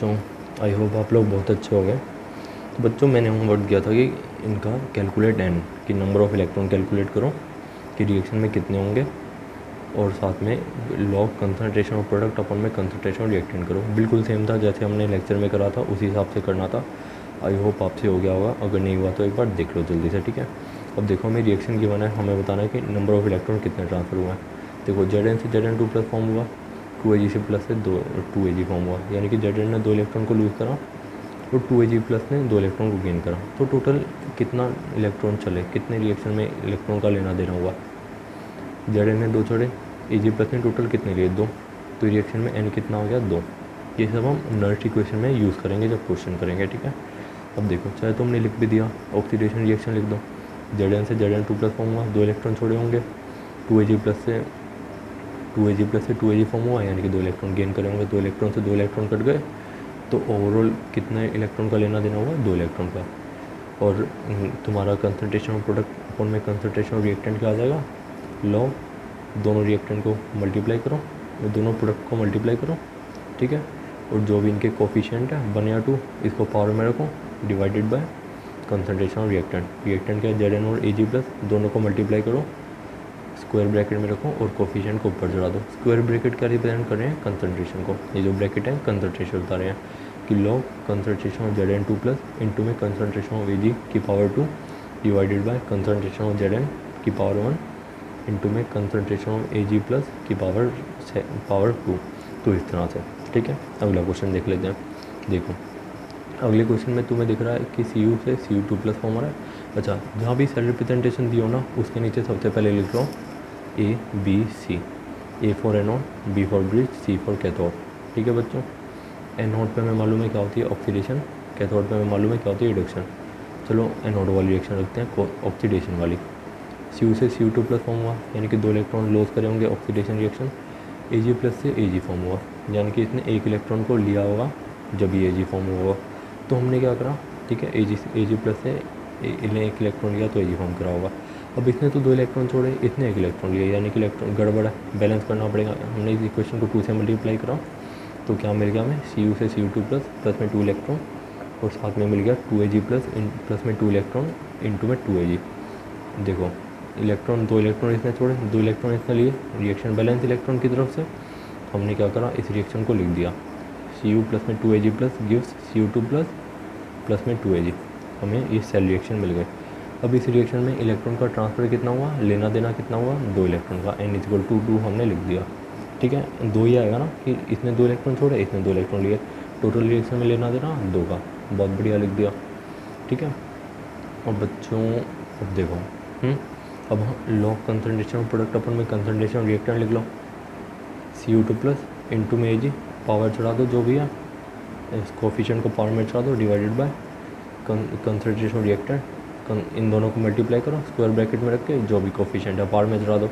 तो I hope आप लोग बहुत अच्छे हो गए। तो बच्चों मैंने होमवर्क दिया था कि इनका कैलकुलेट एन कि नंबर ऑफ़ इलेक्ट्रॉन कैलकुलेट करो कि रिएक्शन में कितने होंगे, और साथ में लॉग कंसंट्रेशन ऑफ प्रोडक्ट अपन में कंसंट्रेशन ऑफ रिएक्टेंट करो। बिल्कुल सेम था जैसे हमने लेक्चर में करा था, उसी हिसाब से करना था। आई होप आपसे हो गया होगा, अगर नहीं हुआ तो एक बार देख लो जल्दी से, ठीक है। अब देखो हमें रिएक्शन गिवन है, हमें बताना है कि नंबर ऑफ़ इलेक्ट्रॉन कितने ट्रांसफ़र हुआ है। देखो Zn से Zn2 प्लस फॉर्म हुआ, 2Ag से प्लस से 2Ag फॉर्म हुआ, यानी कि Zn ने 2 इलेक्ट्रॉन को लूज़ करा और 2Ag प्लस ने 2 इलेक्ट्रॉन को गेन करा। तो टोटल कितना इलेक्ट्रॉन चले, कितने रिएक्शन में इलेक्ट्रॉन का लेना देना हुआ। Zn ने 2 छोड़े, Ag प्लस ने टोटल कितने लिए 2, तो रिएक्शन में n कितना हो गया 2। ये सब हम नर्ट इक्वेशन में यूज़ करेंगे जब क्वेश्चन करेंगे, ठीक है। अब देखो चाहे तो हमने लिख भी दिया, ऑक्सीडेशन रिएक्शन लिख दो। Zn से Zn2 प्लस फॉर्म हुआ, 2 इलेक्ट्रॉन छोड़े होंगे, 2Ag प्लस से 2Ag फॉर्म हुआ, यानी कि 2 इलेक्ट्रॉन गेन करे होंगे। 2 इलेक्ट्रॉन से 2 इलेक्ट्रॉन कट गए, तो ओवरऑल कितने इलेक्ट्रॉन का लेना देना हुआ 2 इलेक्ट्रॉन का। और तुम्हारा कंसंट्रेशन ऑफ प्रोडक्ट अपन में कंसंट्रेशन ऑफ रिएक्टेंट क्या आ जाएगा, लॉग दोनों रिएक्टेंट को मल्टीप्लाई करो, दोनों प्रोडक्ट को मल्टीप्लाई करो, ठीक है। और जो भी इनके कोफिशिएंट है 1 या 2, इसको पावर में रखो, divided by concentration of reactant क्या है Zn और Ag प्लस, दोनों को मल्टीप्लाई करो, स्क्वायर ब्रैकेट में रखो और कोफिशिएंट को ऊपर चढ़ा दो। स्क्वायर ब्रैकेट क्या रिप्रेजेंट कर रहे हैं, कंसंट्रेशन को। ये जो ब्रैकेट है कंसंट्रेशन बता रहे हैं कि log concentration of Zn2 plus into में कंसंट्रेशन ऑफ Ag की power 2 divided by concentration of Zn की पावर 1 इंटू में कंसंट्रेशन ऑफ Ag प्लस की पावर 2। तो इस तरह से, ठीक है। अगला क्वेश्चन देख लेते हैं। देखो अगले क्वेश्चन में तुम्हें दिख रहा है कि Cu से Cu2 प्लस फॉर्म आ रहा है। अच्छा, जहाँ भी सेल रिप्रेजेंटेशन दी हो ना, उसके नीचे सबसे पहले लिख लो ABC, A for anode, B for bridge, C for cathode, ठीक है बच्चों। एनोड पे हमें मालूम है क्या होती है, ऑक्सीडेशन। कैथोड पे हमें मालूम है क्या होती है, रिडक्शन। चलो एनोड वाली रिएक्शन रखते हैं, ऑक्सीडेशन वाली। Cu से Cu2 प्लस फॉर्म हुआ, यानी कि 2 इलेक्ट्रॉन लॉस करे होंगे, ऑक्सीडेशन रिएक्शन। Ag प्लस से Ag फॉर्म हुआ, यानी कि इसने एक इलेक्ट्रॉन को लिया होगा जब ये Ag फॉर्म हुआ। तो हमने क्या करा, ठीक है, Ag प्लस से इन्हें एक इलेक्ट्रॉन लिया तो Ag फॉर्म करा होगा। अब इसने तो 2 इलेक्ट्रॉन छोड़े, इसने एक इलेक्ट्रॉन लिया, यानी कि इलेक्ट्रॉन गड़बड़ है, बैलेंस करना पड़ेगा। हमने इस इक्वेशन को 2 से मल्टीप्लाई करा, तो क्या मिल गया हमें, Cu से Cu2 प्लस में 2 इलेक्ट्रॉन, और साथ में मिल गया 2Ag प्लस में 2 इलेक्ट्रॉन इंटू में 2Ag। देखो इलेक्ट्रॉन 2 इलेक्ट्रॉन इसने छोड़े, 2 इलेक्ट्रॉन इसने लिए, रिएक्शन बैलेंस इलेक्ट्रॉन की तरफ से। हमने क्या करा, इस रिएक्शन को लिख दिया, Cu प्लस में 2Ag plus gives Cu2 plus में 2Ag। हमें ये सेल रिएक्शन मिल गए। अब इस रिएक्शन में इलेक्ट्रॉन का ट्रांसफ़र कितना हुआ, लेना देना कितना हुआ, 2 इलेक्ट्रॉन का। n=2 हमने लिख दिया, ठीक है। 2 ही आएगा ना कि इसने 2 इलेक्ट्रॉन छोड़े, इसने 2 इलेक्ट्रॉन लिए, टोटल रिएक्शन में लेना देना 2 का। बहुत बढ़िया लिख दिया, ठीक है। अब बच्चों अब देखो अब लॉग कंसंट्रेशन ऑफ प्रोडक्ट अपन में कंसंट्रेशन ऑफ रिएक्टेंट लिख लो, Cu2 प्लस इंटू में Ag, पावर चढ़ा दो जो भी है, इस कोफिशिएंट को पावर में चढ़ा दो, divided by concentration of reactant. इन दोनों को मल्टीप्लाई करो, स्क्वायर ब्रैकेट में रख के जो भी कोफिशिएंट है पावर में चढ़ा दो।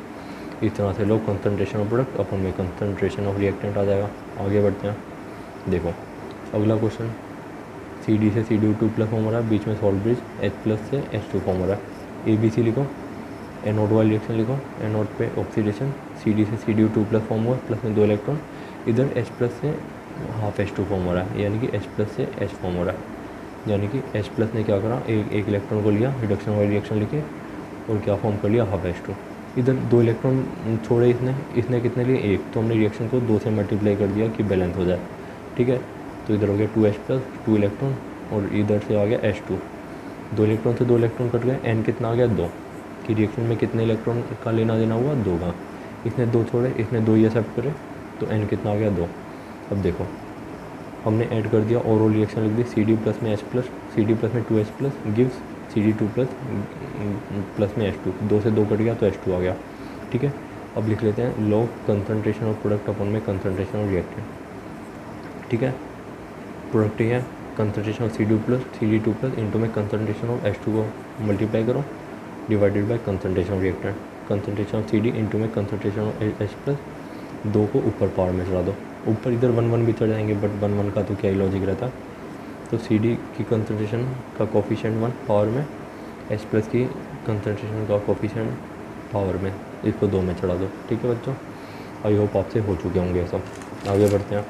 इस तरह से लॉग कंसंट्रेशन ऑफ प्रोडक्ट अपन में कंसंट्रेशन ऑफ रिएक्टेंट आ जाएगा। आगे बढ़ते हैं। देखो अगला क्वेश्चन, CD से CD2 प्लस फॉर्म हो रहा है, बीच में सॉल्ट ब्रिज, H प्लस से H2 फॉर्म हो रहा है। ABC लिखो, एनोड वाली रिएक्शन लिखो, एनोड पे ऑक्सीडेशन, CD से CD2 प्लस फॉर्म हुआ, प्लस में 2 इलेक्ट्रॉन, इधर H प्लस से हाफ H2 फॉर्म हो रहा है, यानी कि H प्लस से H फॉर्म हो रहा है। यानी कि H प्लस ने क्या करा, एक इलेक्ट्रॉन को लिया, रिडक्शन वाली रिएक्शन लिखे, और क्या फॉर्म कर लिया, हाफ H2। इधर 2 इलेक्ट्रॉन छोड़े इसने कितने लिए, एक, तो हमने रिएक्शन को 2 से मल्टीप्लाई कर दिया कि बैलेंस हो जाए, ठीक है। तो इधर हो गया 2H प्लस 2 इलेक्ट्रॉन, और इधर से आ गया H2। 2 इलेक्ट्रॉन से 2 इलेक्ट्रॉन कट गए, n कितना आ गया 2, कि रिएक्शन में कितने इलेक्ट्रॉन का लेना देना हुआ, 2 का। इसने 2 छोड़े, इसने 2 ही एक्सेप्ट करे, तो n कितना आ गया 2। अब देखो हमने ऐड कर दिया, ओवरऑल रिएक्शन लिख दी, CD प्लस में H प्लस, CD प्लस में 2H plus gives CD2 plus में H2। 2 से 2 कट गया तो H2 आ गया, ठीक है। अब लिख लेते हैं लॉग कंसंट्रेशन ऑफ प्रोडक्ट अपन में कंसंट्रेशन ऑफ रिएक्टेंट, ठीक है। प्रोडक्ट ये है concentration of CD2 plus into में कंसंट्रेशन ऑफ H2 को मल्टीप्लाई करो, divided by concentration of reactant. Concentration of CD into में कंसंट्रेशन ऑफ H प्लस, 2 को ऊपर पावर में चढ़ा दो, ऊपर इधर 1 भी चढ़ जाएंगे, बट 1 का तो क्या ही लॉजिक रहता। तो CD की कंसंट्रेशन का कोफिशिएंट 1 पावर में, H प्लस की कंसंट्रेशन का कोफिशिएंट पावर में, इसको 2 में चढ़ा दो, ठीक है बच्चों। आई होप आपसे हो चुके होंगे सब। आगे बढ़ते हैं।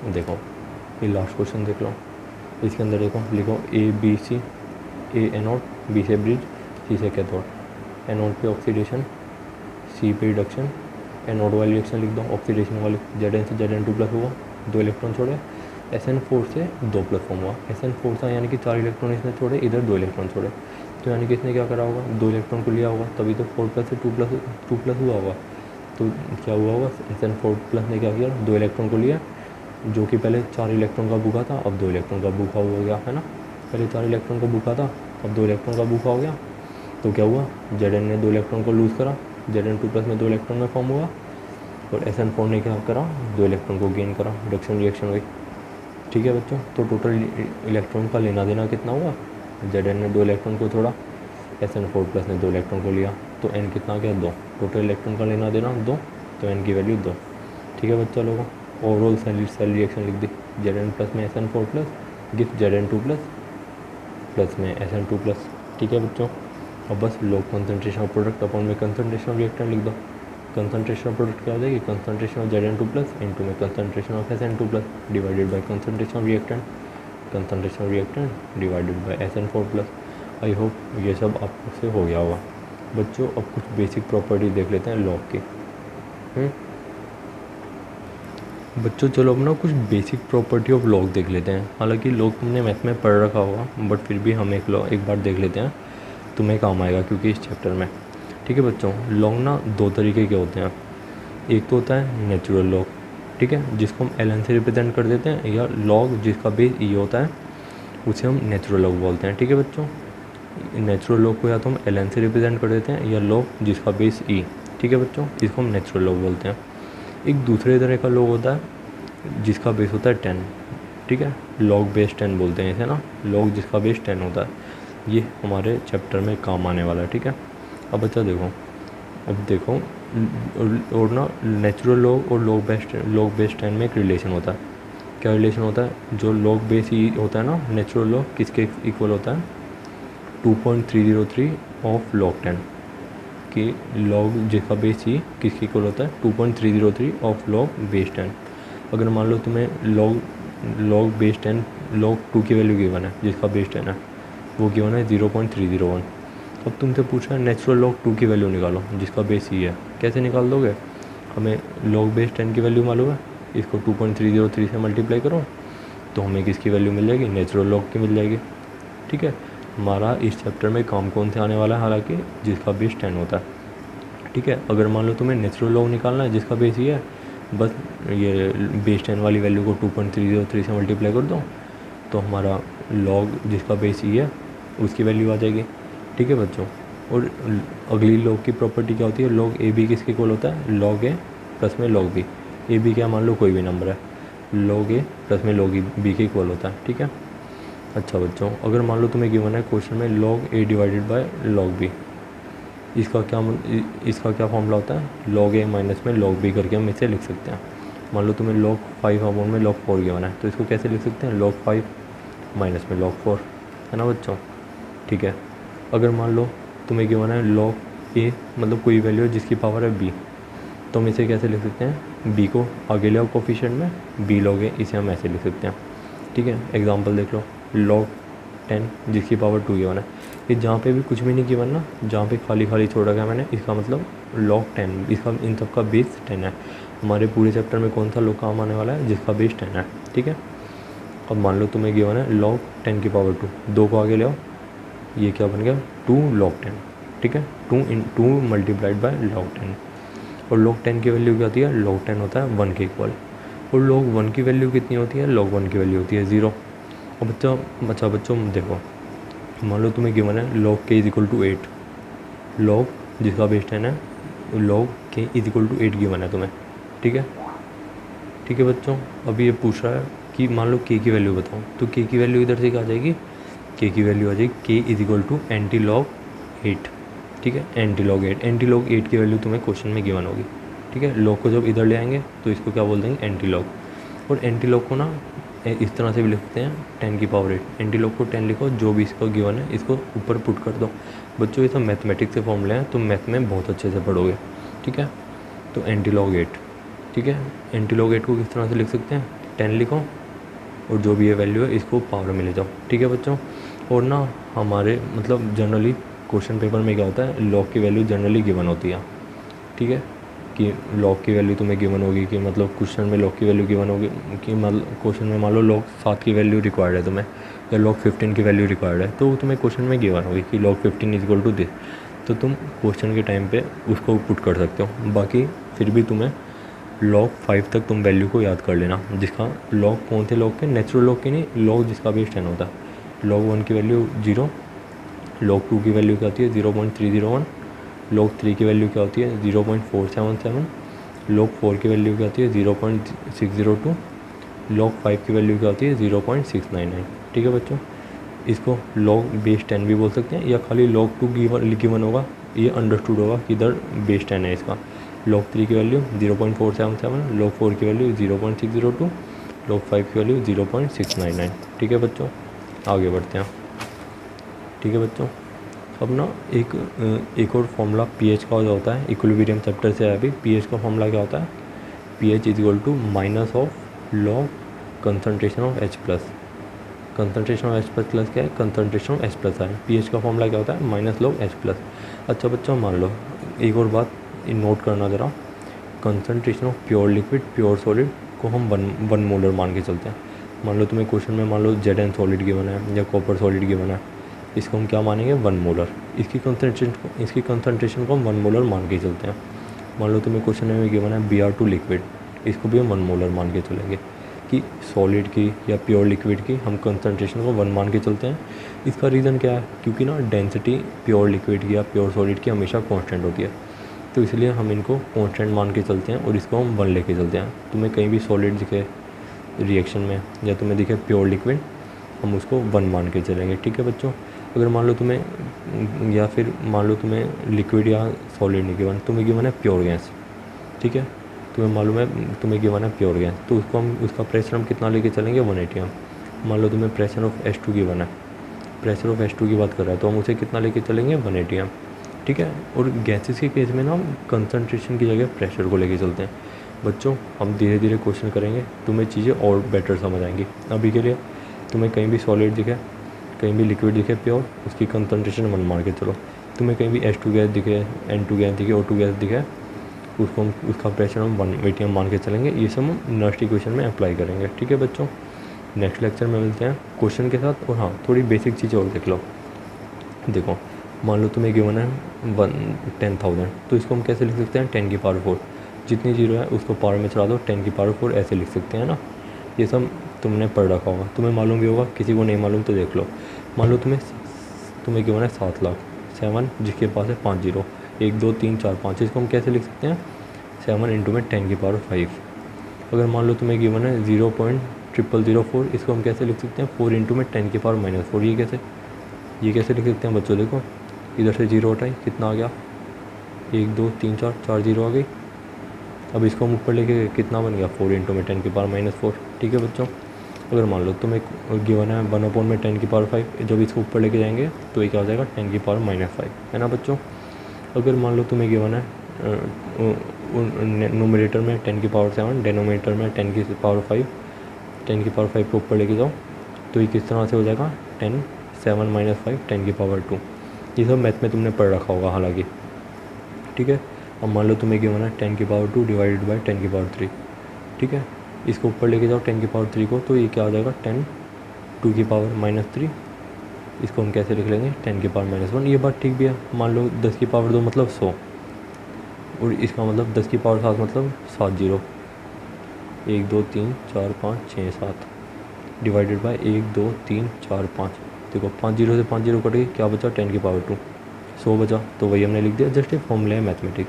देखो ये लास्ट क्वेश्चन देख लो, इसके अंदर देखो लिखो ABC, A एनोड, B से ब्रिज, C से कैथोड। एनोड पे ऑक्सीडेशन, C पे रिडक्शन। एनोड वाली रिएक्शन लिख दो, ऑक्सीडेशन वाली Zn से Zn2+ हुआ, 2 इलेक्ट्रॉन छोड़े। SN4 से 2+ फॉर्म हुआ। SN4 था यानी कि 4 इलेक्ट्रॉन इसने छोड़े, इधर 2 इलेक्ट्रॉन छोड़े, तो यानी कि इसने क्या करा होगा, 2 इलेक्ट्रॉन को लिया होगा, तभी तो 4+ से 2+ हुआ होगा। तो क्या हुआ होगा, SN4+ ने क्या किया, 2 इलेक्ट्रॉन को लिया, जो कि पहले 4 इलेक्ट्रॉन का भूखा था, अब 2 इलेक्ट्रॉन का भूखा हो गया, है ना। पहले 4 इलेक्ट्रॉन का भूखा था, अब 2 इलेक्ट्रॉन का भूखा हो गया, तो क्या हुआ, Zn ने 2 इलेक्ट्रॉन को लूज़ करा, Zn2+ में 2 इलेक्ट्रॉन में फॉर्म हुआ, और SN4 ने क्या करा, 2 इलेक्ट्रॉन को गेन करा, रिडक्शन रिएक्शन हुई। ठीक है बच्चों, तो टोटल इलेक्ट्रॉन का लेना देना कितना हुआ, Zn ने 2 इलेक्ट्रॉन को छोड़ा, SN4+ ने 2 इलेक्ट्रॉन को लिया, तो n कितना गया, 2। टोटल इलेक्ट्रॉन का लेना देना 2, तो n की वैल्यू 2। ठीक है बच्चा लोगों, ओवरऑल सेल रिएक्शन लिख दी, Zn+ में SN4+ गिव Zn2+ प्लस में SN2+। ठीक है बच्चों, अब बस log concentration of product upon में कंसंट्रेशन ऑफ रिएक्टेंट लिख दो। कंसंट्रेशन ऑफ प्रोडक्ट क्या हो जाएगी, कंसंट्रेशन ऑफ Zn2+ इनटू में concentration of SN2+ divided by concentration of reactant, concentration of reactant divided by SN4+। I hope ये सब आपको से हो गया होगा बच्चों। अब कुछ बेसिक प्रॉपर्टी देख लेते हैं लॉग की। बच्चों चलो अब ना कुछ बेसिक प्रॉपर्टी ऑफ लॉग देख लेते हैं। हालांकि लॉग तुमने मैथ में पढ़ रखा होगा, बट फिर भी हम एक बार देख लेते हैं, तुम्हें काम आएगा क्योंकि इस चैप्टर में। ठीक है बच्चों, लॉग ना 2 तरीके के होते हैं। एक तो होता है नेचुरल लॉग, ठीक है, जिसको हम ln से रिप्रेजेंट कर देते हैं, या लॉग जिसका बेस e होता है उसे हम नेचुरल लॉग बोलते हैं। ठीक है बच्चों, नेचुरल लॉग को या तो हम ln से रिप्रेजेंट कर देते हैं, या लॉग जिसका बेस e। ठीक है बच्चों, इसको हम नेचुरल लॉग बोलते हैं। एक दूसरे तरह का लॉग होता है जिसका बेस होता है 10। ठीक है, लॉग बेस 10 बोलते हैं इसे ना, लॉग जिसका बेस 10 होता है। ये हमारे चैप्टर में काम आने वाला है। ठीक है, अब बच्चा देखो, अब देखो और ना नेचुरल लॉग और लॉग बेस 10 में एक रिलेशन होता है। क्या रिलेशन होता है, जो लॉग बेस ई होता है ना, नेचुरल लॉग किसके इक्वल होता है, 2.303 ऑफ लॉग 10 कि लॉग जिसका बेस ई किसके इक्वल होता है, 2.303 ऑफ लॉग बेस 10। अगर मान लो तुम्हें लॉग बेस 10 लॉग 2 की वैल्यू गिवन है, जिसका बेस 10 है वो गिवन है 0.301। अब तुमसे पूछा है नेचुरल लॉग 2 की वैल्यू निकालो जिसका बेस ई है, कैसे निकाल दोगे, हमें लॉग बेस 10 की वैल्यू मालूम है, इसको 2.303 से मल्टीप्लाई करो तो हमें किसकी वैल्यू मिल जाएगी, नेचुरल लॉग की मिल जाएगी। ठीक है, हमारा इस चैप्टर में काम कौन से आने वाला है, हालांकि जिसका बेस 10 होता है। ठीक है, अगर मान लो तुम्हें नेचुरल लॉग निकालना है जिसका बेस ये है, बस ये बेस 10 वाली वैल्यू को 2.303 से मल्टीप्लाई कर दो तो हमारा लॉग जिसका बेस ई है उसकी वैल्यू आ जाएगी। ठीक है बच्चों, और अगली लॉग की प्रॉपर्टी क्या होती है, लॉग ए बी किसके इक्वल होता है, लॉग ए प्लस में लॉग बी। ए बी क्या मान लो कोई भी नंबर है, लॉग ए प्लस में लॉग बी के इक्वल होता है। ठीक है, अच्छा बच्चों, अगर मान लो तुम्हें गिवन है क्वेश्चन में log a divided by log b, इसका क्या फॉर्मूला होता है, लॉग ए माइनस में लॉग बी करके हम इसे लिख सकते हैं। मान लो तुम्हें log 5 अपॉन में log 4 गिवन है, तो इसको कैसे लिख सकते हैं, log 5 माइनस में log 4, है ना बच्चों। ठीक है, अगर मान लो तुम्हें गिवन है log a मतलब कोई वैल्यू है जिसकी पावर है b, तो हम इसे कैसे लिख सकते हैं, b को आगे ले आओ कोफिशिएंट में, b log a, इसे हम ऐसे लिख सकते हैं। ठीक है, एग्जांपल देख लो, log 10 जिसकी पावर 2 गिवन है, ये जहाँ पे भी कुछ भी नहीं गिवन ना, जहाँ पे खाली छोड़ा गया मैंने, इसका मतलब log 10, इसका इन सब का बेस 10 है। हमारे पूरे चैप्टर में कौन सा log काम आने वाला है, जिसका बेस 10 है। ठीक है, अब मान लो तुम्हें गिवन है log 10 की पावर 2 को आगे ले आओ, ये क्या बन गया 2 log 10। ठीक है, 2 मल्टीप्लाइड बाय log 10, और log 10 की वैल्यू क्या होती है, log 10 होता है 1 के इक्वल, और log 1 की वैल्यू कितनी होती है, log 1 की वैल्यू होती है 0। अब बच्चों देखो, मान लो तुम्हें गिवन है log k is equal to 8, log जिसका बेस 10 है, log k is equal to 8 given है तुम्हें। ठीक है बच्चों, अभी ये पूछ रहा है कि मान लो k की वैल्यू बताओ, तो k की वैल्यू इधर से क्या आ जाएगी, k की वैल्यू आ जाएगी k is equal to antilog 8। ठीक है, एंटी लॉग 8 की वैल्यू तुम्हें क्वेश्चन में गिवन होगी। ठीक है, लॉग को जब इधर ले आएंगे तो इसको क्या बोल देंगे, एंटी लॉग। और एंटी लॉग को ना इस तरह से भी लिखते हैं 10 की पावर 8, एंटी लॉग को 10 लिखो, जो भी इसको गिवन है इसको ऊपर पुट कर दो। बच्चों ये सब मैथमेटिक्स से फॉर्मूले हैं, तो मैथ में बहुत अच्छे से पढ़ोगे। ठीक है, तो एंटी लॉग 8, ठीक है, एंटी लॉग 8 को किस तरह से लिख सकते हैं, 10 लिखो और जो भी ये वैल्यू है इसको पावर में ले जाओ, ठीक है बच्चों। और ना हमारे मतलब जनरली क्वेश्चन पेपर में क्या होता है, लॉग की वैल्यू जनरली गिवन होती है, ठीक है, कि लॉग की वैल्यू तुम्हें गिवन होगी कि मतलब क्वेश्चन में लॉग की वैल्यू गिवन होगी कि मतलब क्वेश्चन में मान लो लॉग 7 की वैल्यू रिक्वायर्ड है तुम्हें, या लॉग 15 की वैल्यू रिक्वायर्ड है, तो तुम्हें क्वेश्चन में गिवन होगी कि log 15 is equal to this, तो तुम क्वेश्चन के टाइम पे उसको पुट कर सकते हो। बाकी फिर भी तुम्हें लॉग 5 तक तुम वैल्यू को याद कर लेना, जिसका लॉग कौन थे लॉग के, नेचुरल लॉग के नहीं, लॉग जिसका बेस 10 होता है। लॉग 1 की वैल्यू 0, लॉग 2 की वैल्यू क्या होती है 0.301, लॉग 3 की वैल्यू क्या होती है 0.477, लॉग 4 की वैल्यू क्या होती है 0.602, लॉग 5 की वैल्यू क्या होती है 0.699, ठीक है बच्चों। इसको लॉग बेस 10 भी बोल सकते हैं, या खाली लॉग 2 गिवन होगा, ये अंडरस्टूड होगा कि इधर बेस 10 है इसका। लॉग 3 की वैल्यू 0.477, लॉग 4 की वैल्यू 0.602, लॉग 5 की वैल्यू 0.699, ठीक है बच्चों। आगे बढ़ते हैं, ठीक है बच्चों। अब ना एक और फॉर्मूला पीएच का जो होता है, इक्विलिब्रियम चैप्टर से है अभी। पीएच का फॉर्मूला क्या होता है, pH is equal to minus of log concentration of H plus. Concentration of H plus क्या है, कंसनट्रेशन ऑफ एच प्लस है। पीएच का फॉर्मूला क्या होता है, माइनस लॉग एच प्लस। अच्छा बच्चों मान लो एक और बात नोट करना ज़रा, concentration of pure liquid pure solid को हम वन मोलर मान के चलते हैं। मान लो तुम्हें क्वेश्चन में मान लो जेड सॉलिड गिवन है या कॉपर सॉलिड गिवन है, इसको हम क्या मानेंगे 1 मोलर। इसकी कंसनट्रेशन को हम 1 मोलर मान के चलते हैं। मान लो तुम्हें क्वेश्चन में गिवन है Br2 लिक्विड, इसको भी हम 1 मोलर मान के चलेंगे कि सॉलिड की या प्योर लिक्विड की हम कंसनट्रेशन को 1 मान के चलते हैं। इसका रीज़न क्या है, क्योंकि ना डेंसिटी प्योर लिक्विड की या प्योर सॉलिड की हमेशा कॉन्स्टेंट होती है, तो इसलिए हम इनको कॉन्स्टेंट मान के चलते हैं और इसको हम 1 लेके चलते हैं। तुम्हें कहीं भी सॉलिड दिखे रिएक्शन में या तुम्हें दिखे प्योर लिक्विड, हम उसको 1 मान के चलेंगे, ठीक है बच्चों। अगर मान लो तुम्हें या फिर मान लो तुम्हें लिक्विड या सॉलिड नहीं गिवन, तुम्हें गिवन है प्योर गैस, ठीक है, तुम्हें मालूम है तुम्हें गिवन है प्योर गैस, तो उसको हम उसका प्रेशर हम कितना लेके चलेंगे 1 atm। मान लो तुम्हें प्रेशर ऑफ H2 गिवन है, प्रेशर ऑफ H2 की बात कर रहा है, तो हम उसे कितना लेके चलेंगे 1 atm, ठीक है। और गैसेस के केस में ना हम कंसनट्रेशन की जगह प्रेशर को लेके चलते हैं। बच्चों हम धीरे धीरे क्वेश्चन करेंगे, तुम्हें चीज़ें और बेटर समझ आएंगी। अभी के लिए तुम्हें कहीं भी सॉलिड दिखे, कहीं भी लिक्विड दिखे प्योर, उसकी कंसनट्रेशन 1 मान के चलो। तुम्हें कहीं भी H2 गैस दिखे, N2 गैस दिखे, O2 गैस दिखे, उसको हम उसका प्रेशर हम 1 atm मान के चलेंगे। ये सब हम नेक्स्ट इक्वेशन में अप्लाई करेंगे, ठीक है बच्चों। नेक्स्ट लेक्चर में मिलते हैं क्वेश्चन के साथ। और हाँ, थोड़ी बेसिक चीज़ें और देख लो। देखो मान लो तुम्हें गिवन है 10,000, तो इसको हम कैसे लिख सकते हैं 10 की पावर 4, जितनी जीरो है उसको पावर में चला दो, 10 की पावर 4 ऐसे लिख सकते हैं ना। ये सब तुमने पढ़ रखा होगा, तुम्हें मालूम भी होगा, किसी को नहीं मालूम तो देख लो। मान लो तुम्हें गिवन है 7 लाख, 7 जिसके पास है 5 जीरो, 1 2 3 4 5, इसको हम कैसे लिख सकते हैं 7 इंटू में 10 की पावर 5। अगर मान लो तुम्हें गिवन है 0.0004, इसको हम कैसे लिख सकते हैं 4 इंटू में 10 की पावर -4। ये कैसे लिख सकते हैं बच्चों, देखो इधर से जीरो हटाई, कितना आ गया 1 2 3 4 जीरो आ गई। अब इसको हम ऊपर लेके कितना बन गया 4 इंटू में 10 की पावर -4, ठीक है बच्चों। अगर मान लो तुम्हें गिवन है 1 में 10 की पावर 5, जब इसको ऊपर लेके जाएंगे तो ये क्या हो जाएगा 10 की पावर -5, है ना बच्चों। अगर मान लो तुम्हें गिवन है नोमिनेटर में 10 की पावर 7, डेनोमिनेटर में 10 की पावर 5, 10 की पावर 5 को ऊपर लेके जाओ तो ये किस तरह से हो जाएगा 10 7 - 5 10 की पावर 2। ये सब मैथ में तुमने पढ़ रखा होगा हालांकि, ठीक है। अब मान लो तुम्हें गिवन है 10 की पावर 2 डिवाइडेड बाई 10 की पावर 3, ठीक है। इसको ऊपर लेके जाओ 10 की पावर 3 को, तो ये क्या हो जाएगा 10 2 की पावर -3। इसको हम कैसे लिख लेंगे 10 की पावर -1। ये बात ठीक भी है। मान लो 10 की पावर 2 मतलब 100, और इसका मतलब 10 की पावर 7 मतलब 7 जीरो, 1 2 3 4 5 6 7 डिवाइडेड बाई 1 2 3 4 5। देखो 5 जीरो से 5 जीरो कट गई, क्या बचा 10 की पावर 2, 100 बचा, तो वही हमने लिख दिया, जस्ट एक फॉर्मूला है मैथमेटिक।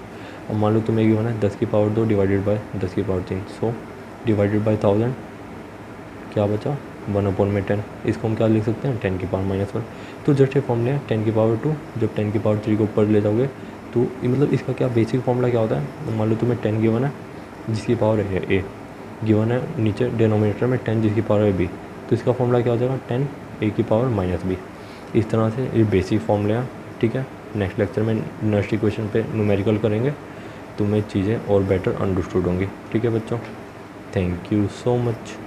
अब मान लो तुम्हें गिवन है 10 की पावर 2 डिवाइडेड बाई 10 की पावर 3, 100 डिवाइडेड बाई 1000, क्या बचा 1/10। इसको हम क्या लिख सकते हैं 10 की पावर -1। तो जस्ट एक फॉर्मूला है 10 की पावर 2, जब 10 की पावर 3 को ऊपर ले जाओगे तो मतलब इसका क्या बेसिक फॉर्मूला क्या होता है। मान लो तुम्हें 10 गिवन है जिसकी पावर है ए, गिवन है नीचे डिनोमिनेटर में 10 जिसकी पावर है बी, तो इसका फॉर्मूला क्या हो जाएगा 10 ए की पावर -b। इस तरह से ये बेसिक फॉर्मूला है, ठीक है। नेक्स्ट लेक्चर में नेक्स्ट इक्वेशन पे न्यूमेरिकल करेंगे, तुम्हें चीज़ें और बेटर अंडरस्टूड होंगी, ठीक है बच्चों। Thank you so much.